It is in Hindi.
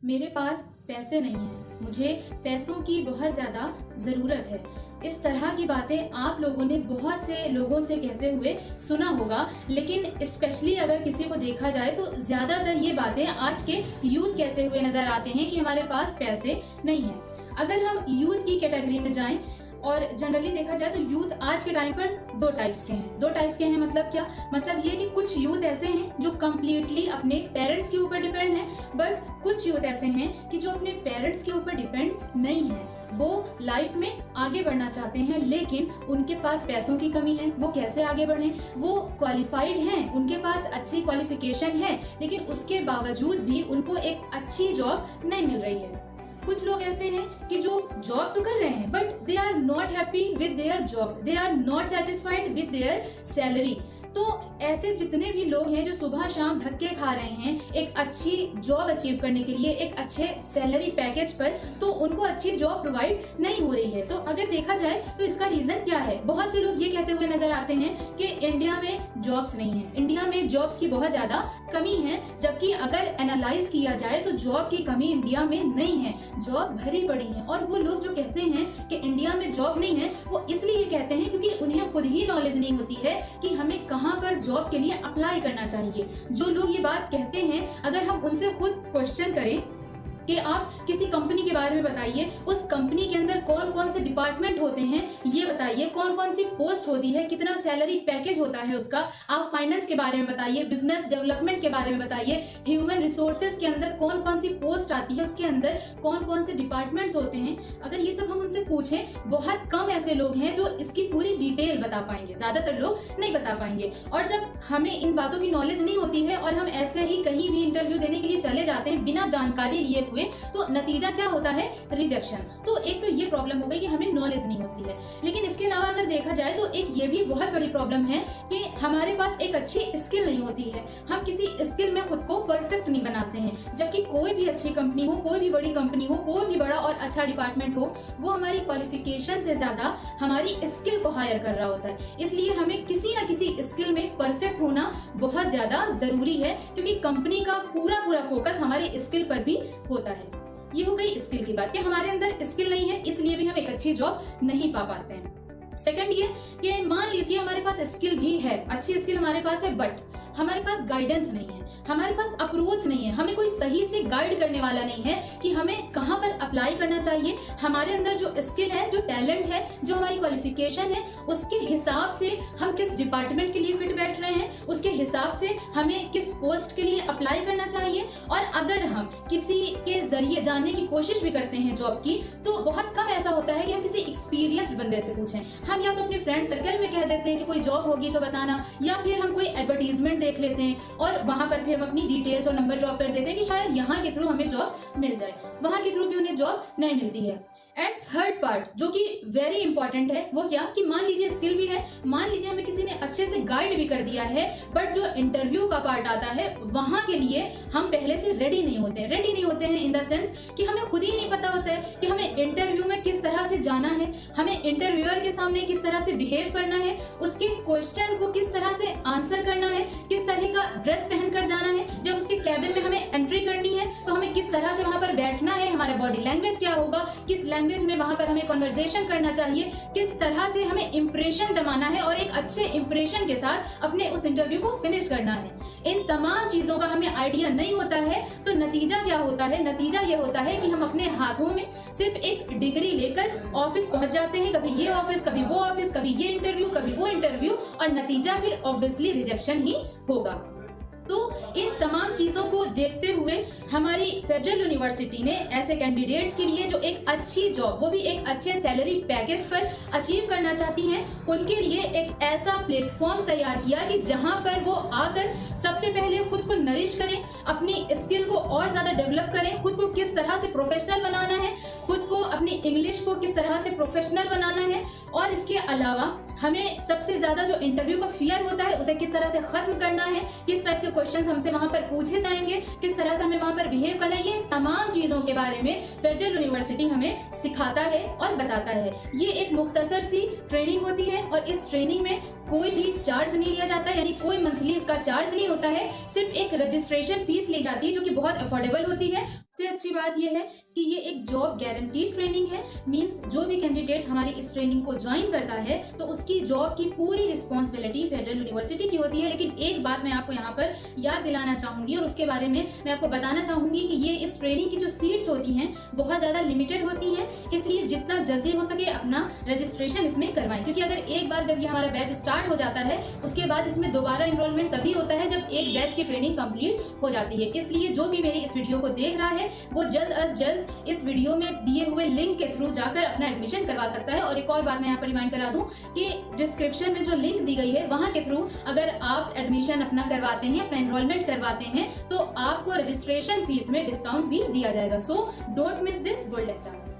मेरे पास पैसे नहीं हैं, मुझे पैसों की बहुत ज़्यादा ज़रूरत है। इस तरह की बातें आप लोगों ने बहुत से लोगों से कहते हुए सुना होगा, लेकिन स्पेशली अगर किसी को देखा जाए तो ज़्यादातर ये बातें आज के यूथ कहते हुए नज़र आते हैं कि हमारे पास पैसे नहीं हैं। अगर हम यूथ की कैटेगरी में जाएं और जनरली देखा जाए तो यूथ आज के टाइम पर दो टाइप्स के हैं। मतलब क्या? मतलब ये कि कुछ यूथ ऐसे हैं जो कम्प्लीटली अपने पेरेंट्स के ऊपर डिपेंड हैं, बट कुछ यूथ ऐसे हैं कि जो अपने पेरेंट्स के ऊपर डिपेंड नहीं है। वो लाइफ में आगे बढ़ना चाहते हैं, लेकिन उनके पास पैसों की कमी है। वो कैसे आगे बढ़ें? वो क्वालिफाइड हैं, उनके पास अच्छी क्वालिफिकेशन है, लेकिन उसके बावजूद भी उनको एक अच्छी जॉब नहीं मिल रही है। कुछ लोग ऐसे हैं कि जो जॉब तो कर रहे हैं but they are not happy with their job, they are not satisfied with their salary. तो ऐसे जितने भी लोग हैं जो सुबह शाम धक्के खा रहे हैं एक अच्छी जॉब अचीव करने के लिए, एक अच्छे सैलरी पैकेज पर, तो उनको अच्छी जॉब प्रोवाइड नहीं हो रही है। तो अगर देखा जाए तो इसका रीजन क्या है? बहुत से लोग ये कहते हुए नजर आते हैं कि इंडिया में जॉब्स नहीं है, इंडिया में जॉब्स की बहुत ज्यादा कमी है। जबकि अगर एनालाइज किया जाए तो जॉब की कमी इंडिया में नहीं है, जॉब भरी पड़ी है। और वो लोग जो कहते हैं कि इंडिया में जॉब नहीं है, वो इसलिए कहते हैं क्योंकि उन्हें खुद ही नॉलेज नहीं होती है कि हमें कहाँ पर जॉब के लिए अप्लाई करना चाहिए। जो लोग ये बात कहते हैं, अगर हम उनसे खुद क्वेश्चन करें कि आप किसी कंपनी के बारे में बताइए, उस कंपनी के अंदर कौन कौन से डिपार्टमेंट होते हैं ये बताइए, कौन कौन सी पोस्ट होती है, कितना सैलरी पैकेज होता है उसका, आप फाइनेंस के बारे में बताइए, बिजनेस डेवलपमेंट के बारे में बताइए, ह्यूमन रिसोर्सेज के अंदर कौन कौन सी पोस्ट आती है, उसके अंदर कौन कौन से डिपार्टमेंट्स होते हैं। अगर ये सब हम उनसे पूछें, बहुत कम ऐसे लोग हैं जो इसकी पूरी डिटेल बता पाएंगे, ज्यादातर लोग नहीं बता पाएंगे। और जब हमें इन बातों की नॉलेज नहीं होती है और हम ऐसे ही कहीं भी इंटरव्यू देने के लिए चले जाते हैं बिना जानकारी लिए, तो नतीजा क्या होता है? रिजेक्शन। तो एक तो ये प्रॉब्लम हो गई कि हमें नॉलेज नहीं होती है। लेकिन इसके अलावा अगर देखा जाए तो एक ये भी बहुत बड़ी प्रॉब्लम है कि हमारे पास एक अच्छी स्किल नहीं होती है। हम किसी स्किल में खुद को परफेक्ट नहीं बनाते हैं। जबकि कोई भी अच्छी कंपनी हो, कोई भी बड़ी कंपनी हो, कोई भी बड़ा और अच्छा डिपार्टमेंट हो, वो हमारी क्वालिफिकेशन से ज्यादा हमारी स्किल को हायर कर रहा होता है। इसलिए हमें किसी न किसी स्किल में परफेक्ट होना बहुत ज्यादा जरूरी है, क्योंकि कंपनी का पूरा फोकस हमारे स्किल पर भी होता है। ये हो गई स्किल की बात कि हमारे अंदर स्किल नहीं है, इसलिए भी हम एक अच्छी जॉब नहीं पा पाते हैं। सेकंड ये कि मान लीजिए हमारे पास स्किल भी है, अच्छी स्किल हमारे पास है, बट हमारे पास गाइडेंस नहीं है, हमारे पास अप्रोच नहीं है, हमें कोई सही से गाइड करने वाला नहीं है कि हमें कहाँ पर अप्लाई करना चाहिए। हमारे अंदर जो स्किल है, जो टैलेंट है, जो हमारी क्वालिफिकेशन है, उसके हिसाब से हम किस डिपार्टमेंट के लिए फिट बैठ रहे हैं, उसके हिसाब से हमें किस पोस्ट के लिए अप्लाई करना चाहिए। और अगर हम किसी के जरिए जानने की कोशिश भी करते हैं जॉब की, तो बहुत कम ऐसा होता है कि हम किसी एक्सपीरियंस्ड बंदे से पूछें। हम या तो अपने फ्रेंड सर्कल में कह देते हैं कि कोई जॉब होगी तो बताना, या फिर हम कोई एडवर्टीजमेंट देख लेते हैं और वहां पर फिर हम अपनी डिटेल्स और नंबर ड्रॉप कर देते हैं कि शायद यहाँ के थ्रू हमें जॉब मिल जाए। वहां के थ्रू भी उन्हें जॉब नहीं मिलती है। एंड थर्ड पार्ट जो कि वेरी इंपॉर्टेंट है, वो क्या कि मान लीजिए स्किल भी है, मान लीजिए हमें किसी ने अच्छे से गाइड भी कर दिया है, बट जो इंटरव्यू का पार्ट आता है वहां के लिए हम पहले से रेडी नहीं होते हैं इन द सेंस कि हमें खुद ही नहीं पता होता है कि हमें इंटरव्यू में किस तरह से जाना है, हमें इंटरव्यूअर के सामने किस तरह से बिहेव करना है, उसके क्वेश्चन को किस तरह से आंसर करना है, किस तरह का ड्रेस पहनकर जाना है, जब उसके कैबिन में हमें एंट्री करनी है तो हमें किस तरह से वहां पर बैठना है, हमारा बॉडी लैंग्वेज क्या होगा, किस लैंग्वेज में वहां पर हमें कन्वर्सेशन करना चाहिए, किस तरह से हमें इंप्रेशन जमाना है और एक अच्छे इंप्रेशन के साथ अपने उस इंटरव्यू को फिनिश करना है। इन तमाम चीजों का हमें आइडिया नहीं होता है, तो नतीजा क्या होता है? नतीजा ये होता है कि हम अपने हाथों में सिर्फ एक डिग्री लेकर ऑफिस पहुंच जाते हैं, कभी ये ऑफिस, कभी वो ऑफिस, कभी ये इंटरव्यू, कभी वो इंटरव्यू, और नतीजा फिर ऑब्वियसली रिजेक्शन ही होगा। तो इन तमाम चीजों को देखते हुए हमारी फेडरल यूनिवर्सिटी ने ऐसे कैंडिडेट्स के लिए जो एक अच्छी जॉब, वो भी एक अच्छे सैलरी पैकेज पर अचीव करना चाहती हैं, उनके लिए एक ऐसा प्लेटफॉर्म तैयार किया कि जहां पर वो आकर सबसे पहले खुद को नरिश करें, अपनी स्किल को और ज्यादा डेवलप करें, खुद को किस तरह से प्रोफेशनल बनाना है, खुद को अपनी इंग्लिश को किस तरह से प्रोफेशनल बनाना है। और इसके अलावा हमें सबसे ज्यादा जो इंटरव्यू का फियर होता है उसे किस तरह से खत्म करना है, किस टाइप के क्वेश्चंस हमसे वहां पर पूछे जाएंगे, किस तरह से हमें वहां पर बिहेव करना है, ये तमाम चीजों के बारे में फेडरल यूनिवर्सिटी हमें सिखाता है और बताता है। ये एक मुख्तसर सी ट्रेनिंग होती है और इस ट्रेनिंग में कोई भी चार्ज नहीं लिया जाता, यानी कोई मंथली इसका चार्ज नहीं होता है, सिर्फ एक रजिस्ट्रेशन फीस ली जाती है जो कि बहुत अफोर्डेबल होती है। से अच्छी बात यह है कि ये एक जॉब गारंटीड ट्रेनिंग है। मींस जो भी कैंडिडेट हमारी इस ट्रेनिंग को ज्वाइन करता है तो उसकी जॉब की पूरी रिस्पॉन्सिबिलिटी फेडरल यूनिवर्सिटी की होती है। लेकिन एक बात मैं आपको यहाँ पर याद दिलाना चाहूंगी और उसके बारे में मैं आपको बताना चाहूंगी कि ये इस ट्रेनिंग की जो सीट्स होती हैं बहुत ज्यादा लिमिटेड होती हैं, इसलिए जितना जल्दी हो सके अपना रजिस्ट्रेशन इसमें करवाएं। क्योंकि अगर एक बार जब ये हमारा बैच स्टार्ट हो जाता है उसके बाद इसमें दोबारा एनरोलमेंट तभी होता है जब एक बैच की ट्रेनिंग कंप्लीट हो जाती है। इसलिए जो भी मेरी इस वीडियो को देख रहा है वो जल्द अज जल्द इस वीडियो में दिए हुए लिंक के थ्रू जाकर अपना एडमिशन करवा सकता है। और एक और बात मैं यहाँ पर रिमाइंड करा दूं कि डिस्क्रिप्शन में जो लिंक दी गई है वहां के थ्रू अगर आप एडमिशन अपना करवाते हैं, अपना एनरोलमेंट करवाते हैं तो आपको रजिस्ट्रेशन फीस में डिस्काउंट भी दिया जाएगा। So don't miss this golden chance.